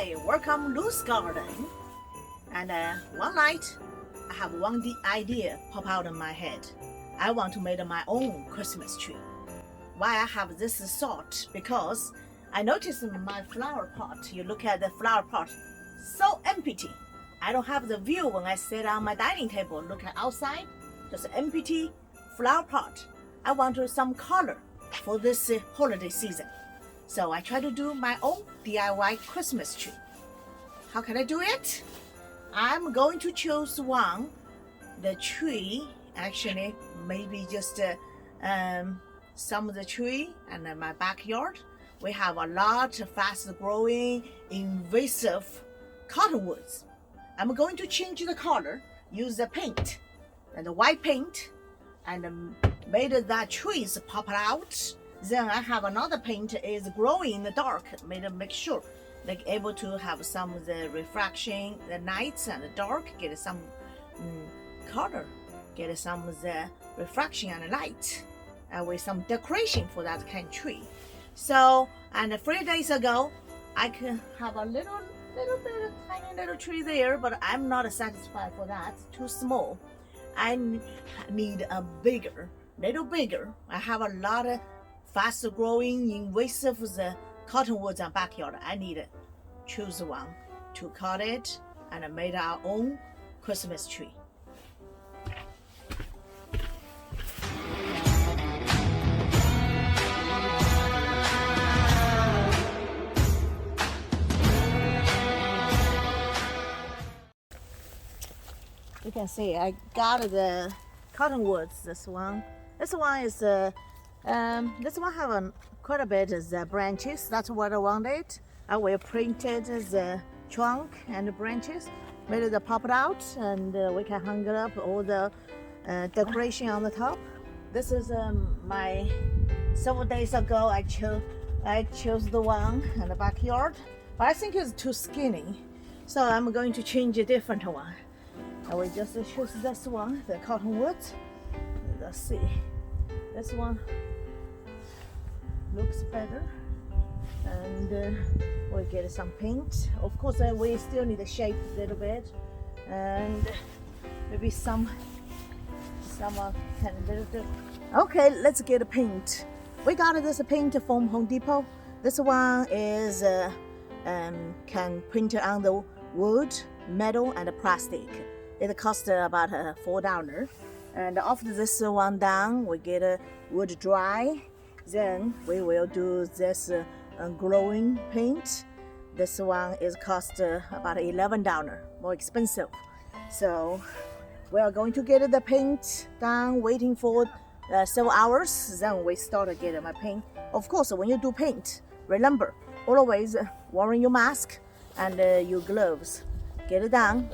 Hi, welcome Loose Garden. And one night, I have one idea pop out of my head. I want to make my own Christmas tree. Why I have this thought? Because I noticed in my flower pot, you look at the flower pot, so empty. I don't have the view when I sit on my dining table, look at outside, just empty flower pot. I want some color for this holiday season. So I try to do my own DIY Christmas tree. How can I do it? I'm going to choose the tree, actually maybe just some of the tree and in my backyard. We have a lot of fast growing invasive cottonwoods. I'm going to change the color, use the paint and the white paint and made that trees pop out. Then I have another paint is growing in the dark, make sure like able to have some of the refraction, the nights and the dark, get some color, get some of the refraction and light, with some decoration for that kind of tree. So, and 3 days ago, I can have a little bit of tiny little tree there, but I'm not satisfied for that, too small. I need a little bigger. I have a lot of fast growing invasive cottonwoods in backyard. I need to choose one to cut it and made our own Christmas tree. You can see I got the cottonwoods. This one is this one have quite a bit of the branches. That's what I wanted. I will print it the trunk and the branches, made it pop it out, and we can hang it up all the decoration on the top. This is my several days ago. I chose the one in the backyard, but I think it's too skinny, so I'm going to change a different one. I will just choose this one, the cottonwood. Let's see, this one looks better, and we'll get some paint. Of course, we still need to shape a little bit, and maybe some kind of little. Okay, let's get a paint. We got this paint from Home Depot. This one is can print on the wood, metal, and plastic. It costs about $4. And after this one done, we get a wood dry. Then we will do this glowing paint. This one is cost about $11, more expensive. So we are going to get the paint done, waiting for several hours. Then we start getting my paint. Of course, when you do paint, remember always wearing your mask and your gloves. Get it done.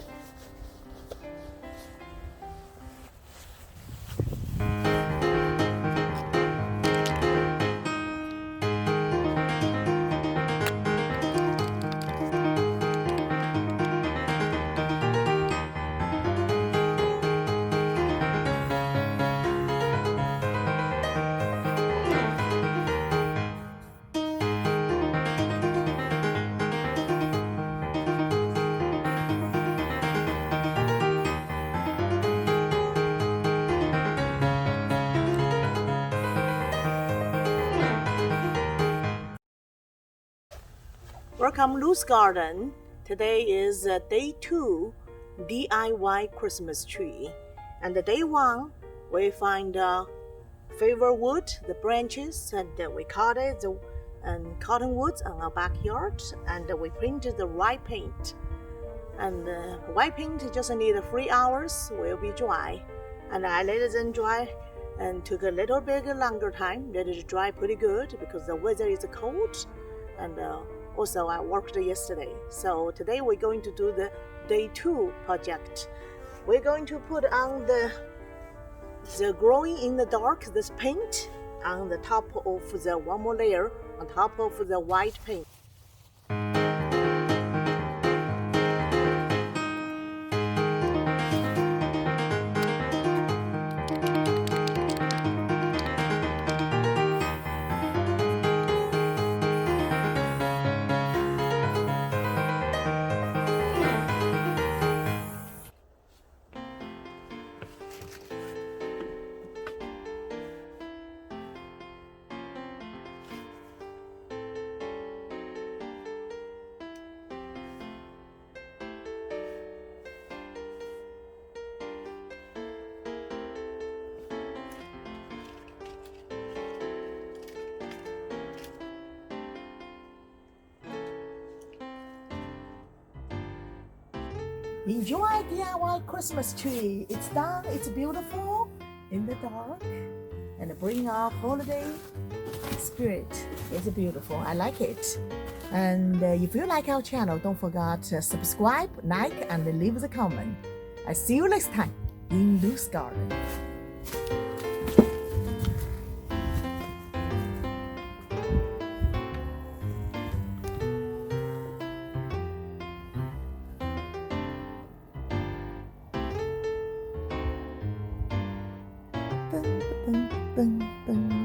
Welcome Loose Garden. Today is day 2 DIY Christmas tree, and the day 1 we find favorite wood, the branches, and we cut it and cottonwoods in our backyard, and we painted the white paint. And white paint just need 3 hours, will be dry, and I let it dry and took a little bit longer time. Let it dry pretty good because the weather is cold, and also I worked yesterday. So today we're going to do the day 2 project. We're going to put on the growing in the dark, this paint on the top of the one more layer on top of the white paint. Enjoy DIY Christmas tree. It's done. It's beautiful in the dark and bring our holiday spirit. It's beautiful. I like it. And if you like our channel, don't forget to subscribe, like, and leave a comment. I see you next time in Luke's Garden. Dun, dun, dun, dun.